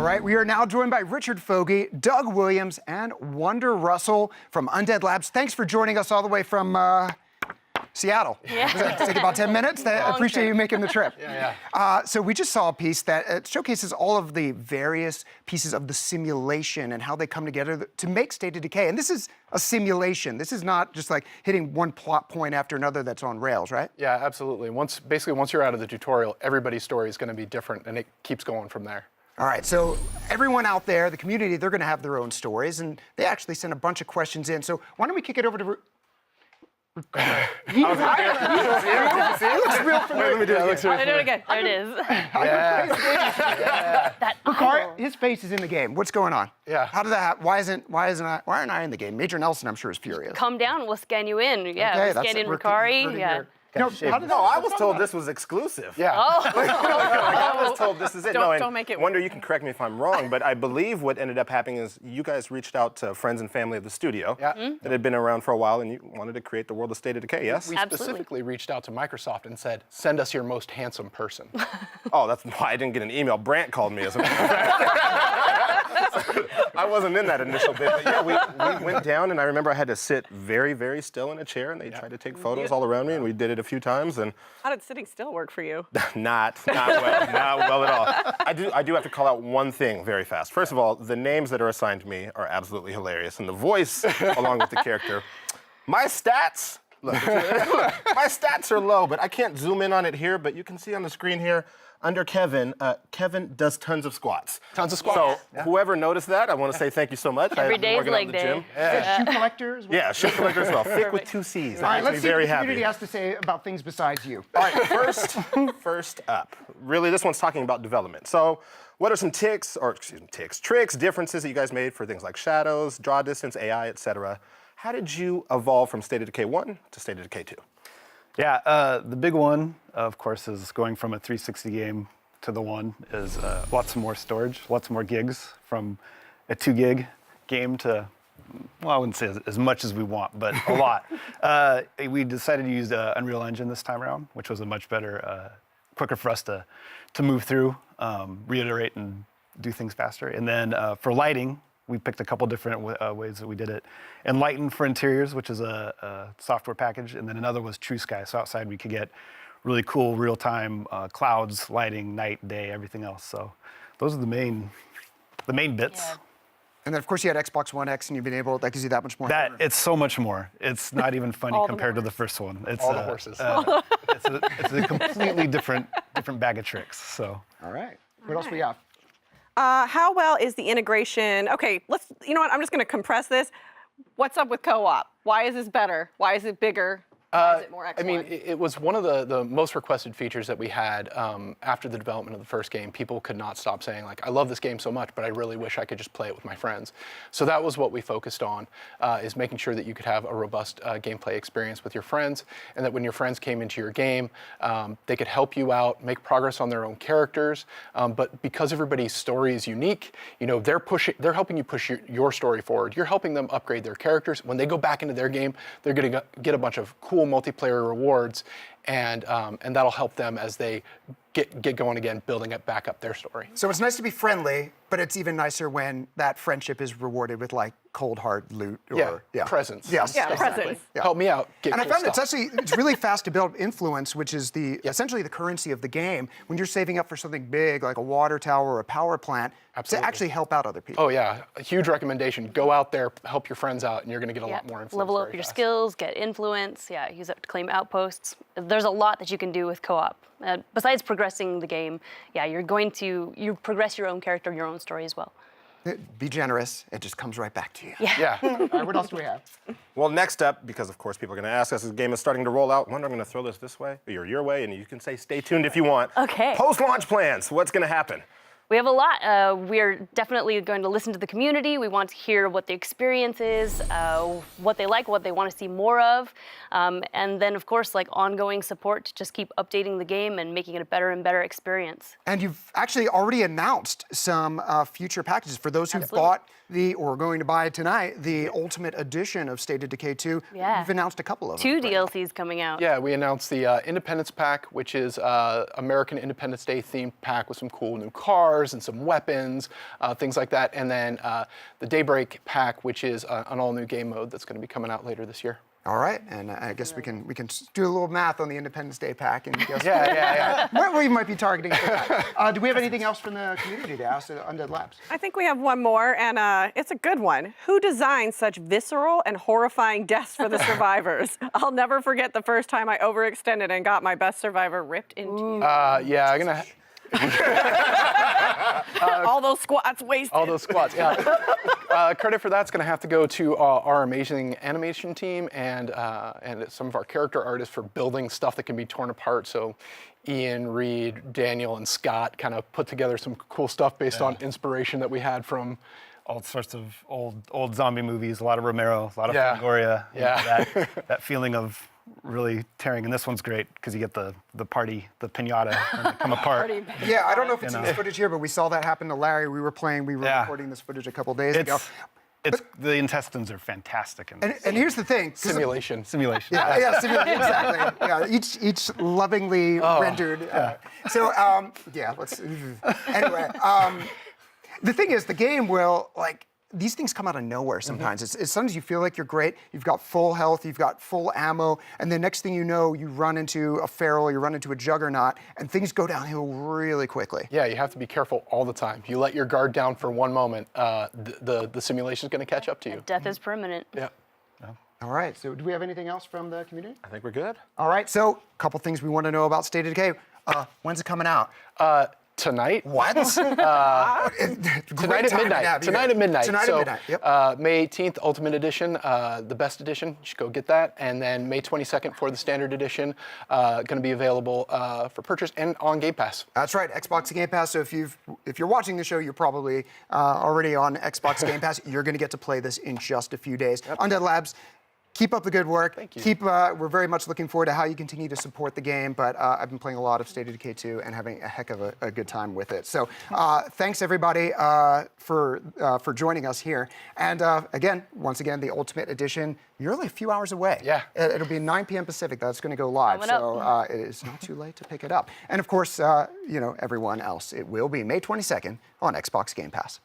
right, we are now joined by Richard Fogey, Doug Williams, and Wonder Russell from Undead Labs. Thanks for joining us all the way from Seattle. Yeah. Does that take about 10 minutes? I appreciate you making the trip. Yeah. So we just saw a piece that showcases all of the various pieces of the simulation and how they come together to make State of Decay. And this is a simulation. This is not just like hitting one plot point after another that's on rails, right? Yeah, absolutely. Once you're out of the tutorial, everybody's story is going to be different, and it keeps going from there. All right, so everyone out there, the community, they're going to have their own stories, and they actually sent a bunch of questions in. So why don't we kick it over to... He looks real familiar. Let me do it. I'll do it again. There it is. That idol. His face is in the game. What's going on? Yeah. How did that happen? Why aren't I in the game? Major Nelson, I'm sure, is furious. Come down, we'll scan you in. Yeah, Okay, we'll that's scan in it. Ricari. Yeah. No, I was told this was exclusive. Yeah. I was told this is it. Don't make it Wonder, you can correct me if I'm wrong, but I believe what ended up happening is you guys reached out to friends and family of the studio that had been around for a while, and you wanted to create the world of State of Decay, yes? We Absolutely. specifically reached out to Microsoft and said, send us your most handsome person. Oh, that's why I didn't get an email. Brant called me as a matter of fact. I wasn't in that initial bit, but yeah, we went down, and I remember I had to sit very, very still in a chair, and they tried to take photos all around me, and we did it a few times, and How did sitting still work for you? not well at all. I do have to call out one thing very fast. First of all, the names that are assigned to me are absolutely hilarious, and the voice, along with the character. My stats, look, my stats are low, but I can't zoom in on it here, but you can see on the screen here, under Kevin, Kevin does tons of squats. Tons of squats. So whoever noticed that, I want to say thank you so much. Every I've been day is working out leg in the day. gym. Shoe collector as well? Yeah, shoe collector as well. Thick with 2 C's. All right, That let's makes see me what very the community happy. has to say about things besides you. All right, first up, really this one's talking about development. So what are some tricks, differences that you guys made for things like shadows, draw distance, AI, etc.? How did you evolve from State of Decay 1 to State of Decay 2? Yeah, the big one, of course, is going from a 360 game to the one is lots more storage, lots more gigs from a 2 gig game to, well, I wouldn't say as much as we want, but a lot. We decided to use the Unreal Engine this time around, which was a much better, quicker for us to move through, reiterate and do things faster. And then for lighting, we picked a couple different ways that we did it. Enlighten for interiors, which is a software package, and then another was True Sky. So outside we could get really cool real-time clouds, lighting, night, day, everything else. So those are the main bits. Yeah. And then, of course, you had Xbox One X, and you've been able, that gives you that much more. It's so much more. It's not even funny All the compared to the first one. It's All the horses. it's a completely different bag of tricks. So. All right. What else we got? How well is the integration? Okay, you know what, I'm just gonna compress this. What's up with co-op? Why is this better? Why is it bigger? Why is it more I excellent? mean, it was one of the most requested features that we had after the development of the first game. People could not stop saying, like, I love this game so much, but I really wish I could just play it with my friends. So that was what we focused on, is making sure that you could have a robust gameplay experience with your friends, and that when your friends came into your game, they could help you out, make progress on their own characters. But because everybody's story is unique, you know, they're helping you push your story forward. You're helping them upgrade their characters. When they go back into their game, they're going to get a bunch of cool multiplayer rewards, and that'll help them as they get going again, building it back up their story. So it's nice to be friendly, but it's even nicer when that friendship is rewarded with, like, cold hard loot or presents. Yes. Yeah, exactly. presents. Yeah. Help me out. Get And cool I found stuff. it's really fast to build influence, which is essentially the currency of the game. When you're saving up for something big, like a water tower or a power plant, Absolutely. to actually help out other people. Oh yeah, a huge recommendation. Go out there, help your friends out, and you're going to get a lot more influence. Level up very your fast. skills, get influence. Yeah, use it to claim outposts. There's a lot that you can do with co-op. Besides progressing the game, yeah, you progress your own character, your own story as well. Be generous. It just comes right back to you. Yeah. All right, what else do we have? Well, next up, because of course people are going to ask us, as the game is starting to roll out, I'm going to throw this way, or your way, and you can say stay tuned if you want. Okay. Post-launch plans, what's going to happen? We have a lot. We're definitely going to listen to the community. We want to hear what the experience is, what they like, what they want to see more of. And then, of course, like ongoing support to just keep updating the game and making it a better and better experience. And you've actually already announced some future packages for those who Absolutely. bought or going to buy tonight, the Ultimate Edition of State of Decay 2. Yeah. You've announced a couple of them. 2 right? DLCs coming out. Yeah, we announced the Independence Pack, which is American Independence Day themed pack with some cool new cars and some weapons, things like that. And then the Daybreak Pack, which is an all-new game mode that's going to be coming out later this year. All right, and I guess we can do a little math on the Independence Day pack and guess Yeah. where we might be targeting for that. Do we have anything else from the community to ask Undead Labs? I think we have one more, and it's a good one. Who designed such visceral and horrifying deaths for the survivors? I'll never forget the first time I overextended and got my best survivor ripped in two. Yeah, I'm gonna. All those squats wasted. All those squats, yeah. Credit for that's going to have to go to our amazing animation team and some of our character artists for building stuff that can be torn apart. So Ian, Reed, Daniel, and Scott kind of put together some cool stuff based on inspiration that we had from All sorts of old zombie movies, a lot of Romero, a lot of Yeah. Fangoria. you know, Yeah. that feeling of really tearing. And this one's great because you get the party, the pinata, and they come apart. Yeah, I don't know if it's You in know. this footage here, but we saw that happen to Larry. We were Yeah. recording this footage a couple days ago. It's the intestines are fantastic in this. And here's the thing. 'cause simulation. Simulation. Yeah, exactly. Yeah, each lovingly rendered. Yeah, let's. Anyway, the thing is, the game will these things come out of nowhere sometimes. It's sometimes you feel like you're great, you've got full health, you've got full ammo, and the next thing you know, you run into a feral, you run into a juggernaut, and things go downhill really quickly. Yeah, you have to be careful all the time. If you let your guard down for one moment, the simulation is going to catch up to you. Death is permanent. Yeah. All right, so do we have anything else from the community? I think we're good. All right, so a couple things we want to know about State of Decay. When's it coming out? Tonight. What? Tonight at midnight. Tonight at midnight. Tonight at midnight. Yep. May 18th, Ultimate Edition, the best edition. You should go get that. And then May 22nd for the Standard Edition, going to be available for purchase and on Game Pass. That's right, Xbox Game Pass. So if you're watching the show, you're probably already on Xbox Game Pass. You're going to get to play this in just a few days. Undead Labs, keep up the good work. Thank you. We're very much looking forward to how you continue to support the game. But I've been playing a lot of State of Decay 2 and having a heck of a good time with it. So thanks everybody for joining us here. And once again, the Ultimate Edition. You're only a few hours away. Yeah. It'll be 9 p.m. Pacific. That's going to go live. Coming up. So it is not too late to pick it up. And of course, everyone else, it will be May 22nd on Xbox Game Pass.